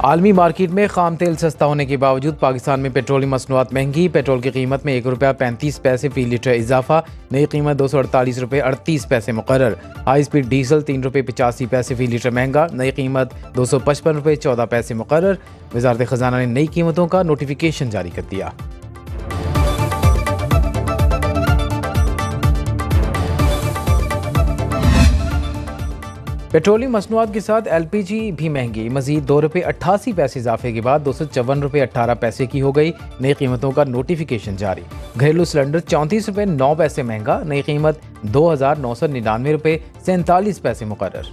आलमी मार्केट में खाम तेल सस्ता होने के बावजूद पाकिस्तान में पेट्रोलियम मसनूआत महंगी। पेट्रोल की कीमत में ₹1.35 फी लीटर इजाफा, नई कीमत ₹248.38 मुकर्रर। हाई स्पीड डीजल ₹3.85 फी लीटर महंगा, नई कीमत ₹255.14 मुकर्रर। वजारत खजाना ने नई कीमतों का नोटिफिकेशन जारी कर दिया। पेट्रोलियम मसनूआत के साथ LPG भी महंगी, मजीद ₹2.88 इजाफे के बाद ₹254.18 की हो गई। नई कीमतों का नोटिफिकेशन जारी। घरेलू सिलेंडर ₹34.09 महंगा, नई कीमत ₹2,999.47 मुकर्रर।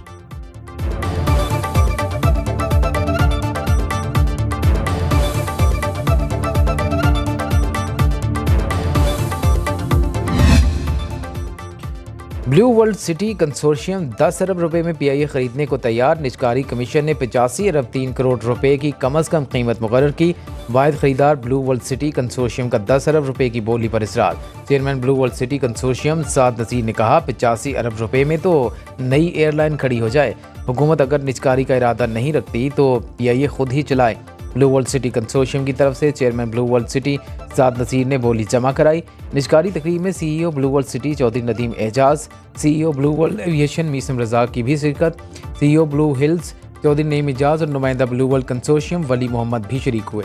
ब्लू वर्ल्ड सिटी कंसोर्शियम 10 अरब रुपए में PIA खरीदने को तैयार। निजकारी कमीशन ने 85 अरब 3 करोड़ रुपए की कम अज कम कीमत मुकर्रर की। वाहिद खरीदार ब्लू वर्ल्ड सिटी कंसोर्शियम का 10 अरब रुपए की बोली पर इसरार। Chairman blue world city consortium Saad Naseer ने कहा, 85 अरब रुपए में तो नई एयरलाइन खड़ी हो जाए। हुकूमत अगर निजकारी का इरादा नहीं रखती तो PIA खुद ही चलाए। ब्लू वर्ल्ड सिटी कंसोर्शियम की तरफ से chairman blue world city Saad Naseer ने बोली जमा कराई। निजकारी तकरीब में CEO blue world city Chaudhry Nadeem Ejaz, CEO blue world aviation Maisam Razzaq की भी शिरकत। CEO blue hills Chaudhry Naeem Ejaz और नुमाइंदा blue world consortium Wali Mohammad भी शरीक हुए।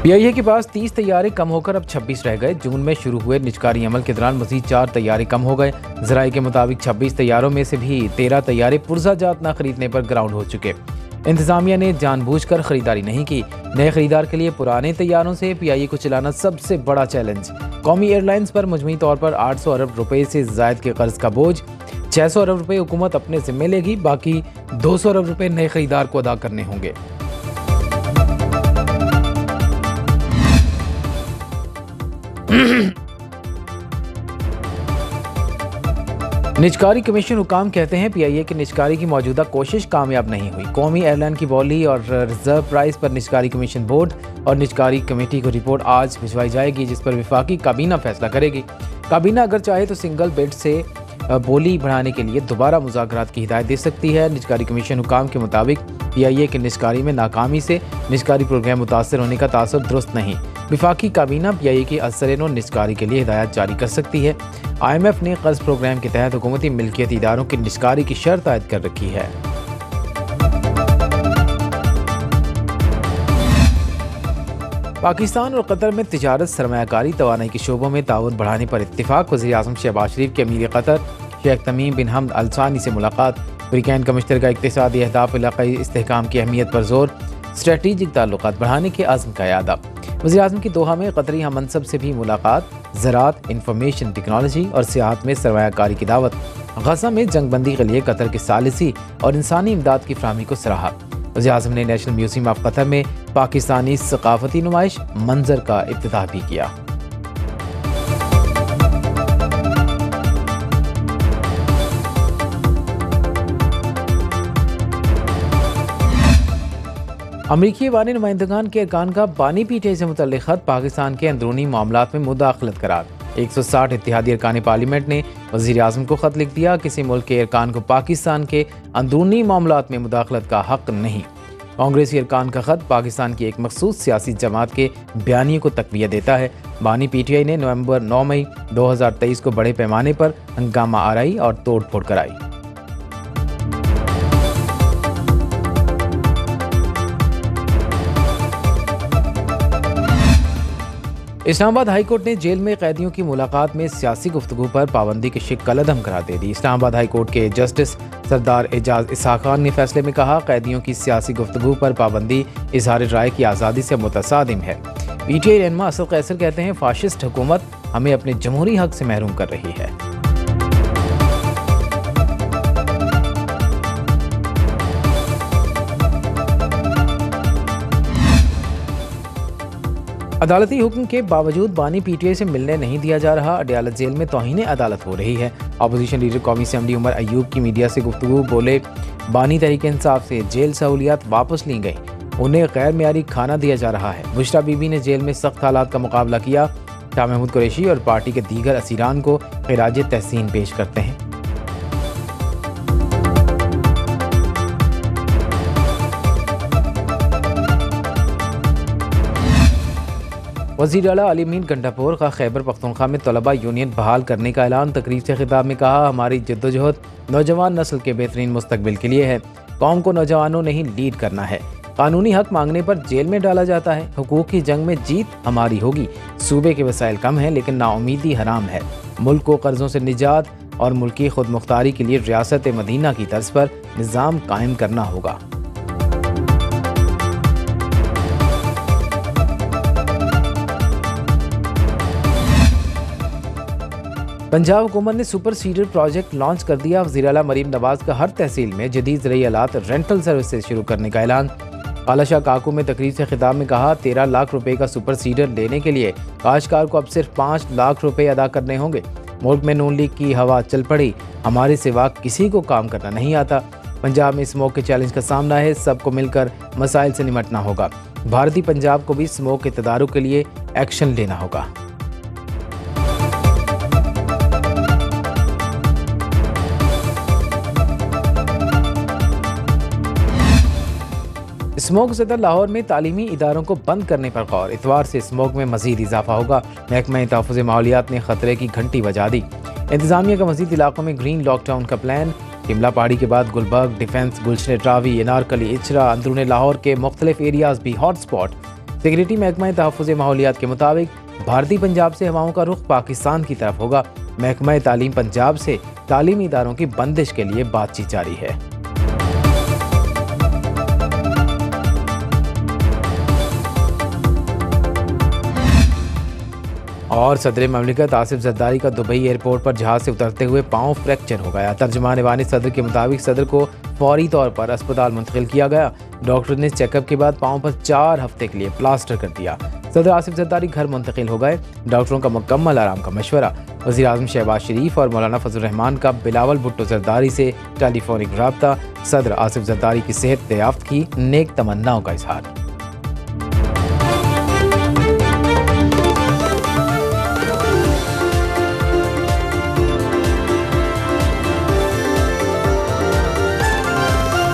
PIA के पास 30 तैयारे कम होकर अब 26 रह गए। जून में शुरू हुए निजकारी अमल के दौरान मजीद 4 तैयारे कम हो गए। ज़राए के मुताबिक 26 तैयारों में से भी 13 तैयारे पुरजा जात न खरीदने पर ग्राउंड हो चुके। इंतजामिया ने जानबूझकर खरीदारी नहीं की। नए खरीदार के लिए पुराने तैयारों से PIA को चलाना सबसे बड़ा चैलेंज। कौमी एयरलाइंस पर मजमूई तौर पर 800 अरब रुपए से जायद के कर्ज का बोझ। 600 अरब रुपए हुकूमत अपने जिम्मे लेगी, बाकी 200 अरब रुपए नए खरीदार को अदा करने होंगे। निजकारी कमीशन हुकाम कहते हैं PIA की निजकारी की मौजूदा कोशिश कामयाब नहीं हुई। कौमी एयरलाइन की बोली और रिजर्व प्राइस पर निजकारी कमीशन बोर्ड और निजकारी कमेटी को रिपोर्ट आज भिजवाई जाएगी, जिस पर वफाकी काबीना फैसला करेगी। काबीना अगर चाहे तो सिंगल बेड से बोली बढ़ाने के लिए दोबारा मुज़ाकरात की हिदायत दे सकती है। निजकारी कमीशन हुकाम के मुताबिक PIA के निजकारी में नाकामी से निजकारी प्रोग्राम मुतासर होने का तासुर दुरुस्त नहीं। वफाकी काबीना PIA की असर निजकारी के लिए हिदायत जारी कर सकती है। IMF ने कर्ज प्रोग्राम के तहत हुकूमती मिल्कियत इदारों की निजकारी की शर्त आयद कर रखी है। पाकिस्तान और कतर में तिजारत, सरमायाकारी, तवानाई के शोबों में ताउन बढ़ाने पर इत्तिफाक। वज़ीर-ए-आज़म शहबाज शरीफ के अमीर कतर शेख तमीम बिन हमद अल सानी से मुलाकात। अफ्रीकैन का मुश्तरका इक़्तिसादी अहदाफ, इलाक़ाई इस्तेहकाम की अहमियत पर जोर। स्ट्रेटेजिक ताल्लुकात बढ़ाने के आज़म का यादा। वज़ीर-ए-आज़म की दोहा में कतरी हम मनसब से भी मुलाकात। ज़राअत, इंफॉर्मेशन टेक्नोलॉजी और सियाहत में सरमायाकारी की दावत। गज़ा में जंगबंदी के लिए कतर की सालिसी और इंसानी इमदाद की फराहमी को सराहा। वज़ीर-ए-आज़म ने नेशनल म्यूजियम ऑफ कतर में पाकिस्तानी सकाफती नुमाइश मंजर का इफ्तिताह भी किया। अमरीकी बानी नुमाइंदगान के अरकान का बानी PTI से मुतल्लिक़ खत पाकिस्तान के अंदरूनी मामलात में मुदाखलत करार। 160 इत्तेहादी अरकान पार्लियामेंट ने वज़ीर-ए-आज़म को खत लिख दिया। किसी मुल्क के अरकान को पाकिस्तान के अंदरूनी मामलात में मुदाखलत का हक नहीं। कांग्रेसी अरकान का खत पाकिस्तान की एक मखसूस सियासी जमात के बयानिए को तक़वियत देता है। बानी PTI ने 9 मई 2023 को बड़े पैमाने पर हंगामा आराई और तोड़ फोड़ कराई। इस्लामाबाद हाई कोर्ट ने जेल में कैदियों की मुलाकात में सियासी गुफ्तगू पर पाबंदी की शिक कलअदम करार दे दी। इस्लामाबाद हाई कोर्ट के जस्टिस सरदार एजाज इसहाक खान ने फैसले में कहा, कैदियों की सियासी गुफ्तगू पर पाबंदी इजहार राय की आज़ादी से मुतसादिम है। PTI रहनुमा असद कैसर कहते हैं, फाशिस्ट हुकूमत हमें अपने जमहूरी हक से महरूम कर रही है। अदालती हुक्म के बावजूद बानी पीटीआई से मिलने नहीं दिया जा रहा। अडयाला जेल में तौहीन अदालत हो रही है। अपोजिशन लीडर कौमी असेंबली उमर अयूब की मीडिया से गुफ्तगू बोले, बानी तहरीक इंसाफ से जेल सहूलियात वापस ली गई, उन्हें गैर मियारी खाना दिया जा रहा है। बुशरा बीबी ने जेल में सख्त हालात का मुकाबला किया। शाह महमूद कुरैशी और पार्टी के दीगर असीरान को खिराज तहसीन पेश करते हैं। वज़ीर आला अली अमीन गंडापुर का खैबर पख्तूनख्वा में तलबा यूनियन बहाल करने का ऐलान। तकरीब से खिताब में कहा, हमारी जद्दोजहद नौजवान नस्ल के बेहतरीन मुस्तकबिल के लिए है। कौम को नौजवानों ने ही लीड करना है। कानूनी हक मांगने पर जेल में डाला जाता है। हुकूक की जंग में जीत हमारी होगी। सूबे के वसाइल कम हैं लेकिन नाउमीदी हराम है। मुल्क को कर्जों से निजात और मुल्की खुद मुख्तारी के लिए रियासत मदीना की तर्ज पर निज़ाम कायम करना होगा। पंजाब हुकूमत ने सुपर सीडर प्रोजेक्ट लॉन्च कर दिया। वज़ीर आला मरीम नवाज का हर तहसील में जदीद ज़रई आलात रेंटल सर्विसेज शुरू करने का ऐलान। आला शाह काकू में तकरीर से खिताब में कहा, 13 लाख रुपए का सुपर सीडर लेने के लिए काश्तकार को अब सिर्फ 5 लाख रुपए अदा करने होंगे। मुल्क में नून लीग की हवा चल पड़ी, हमारे सिवा किसी को काम करना नहीं आता। पंजाब में स्मोक के चैलेंज का सामना है, सबको मिलकर मसाइल से निपटना होगा। भारतीय पंजाब को भी स्मोक के तदारुक के लिए एक्शन लेना होगा। स्मोक सदर लाहौर में तालीमी इदारों को बंद करने पर गौर। इतवार से स्मोक में मजीद इजाफा होगा। महकमा तहफ़्फ़ुज़ माहौलियात ने खतरे की घंटी बजा दी। इंतजामिया का मजीद इलाकों में ग्रीन लॉकडाउन का प्लान। शिमला पहाड़ी के बाद गुलबर्ग, डिफेंस, गुलशन ट्रावी, अनारकली, इचरा, अंदरूनी लाहौर के मुख्तलिफ एरियाज भी हॉट स्पॉट। सिक्योरिटी महकमा तहफ़्फ़ुज़ माहौलियात के मुताबिक भारतीय पंजाब से हवाओं का रुख पाकिस्तान की तरफ होगा। महकमा तालीम पंजाब से तालीमी इदारों की बंदिश के लिए बातचीत जारी है। और सदर ममलिकत आसिफ जरदारी का दुबई एयरपोर्ट पर जहाज से उतरते हुए पाँव फ्रैक्चर हो गया। तर्जुमान वानी सदर के मुताबिक सदर को फौरी तौर पर अस्पताल मुंतकिल किया गया। डॉक्टर ने चेकअप के बाद पाँव पर 4 हफ्ते के लिए प्लास्टर कर दिया। सदर आसिफ जरदारी घर मुंतकिल हो गए। डॉक्टरों का मुकम्मल आराम का मशवरा। वज़ीर आज़म शहबाज शरीफ और मौलाना फजल रहमान का बिलावल भुट्टो जरदारी से टेलीफोनिक रब्ता। सदर आसिफ जरदारी की सेहत याफ्त की नेक तमन्नाओं का इजहार।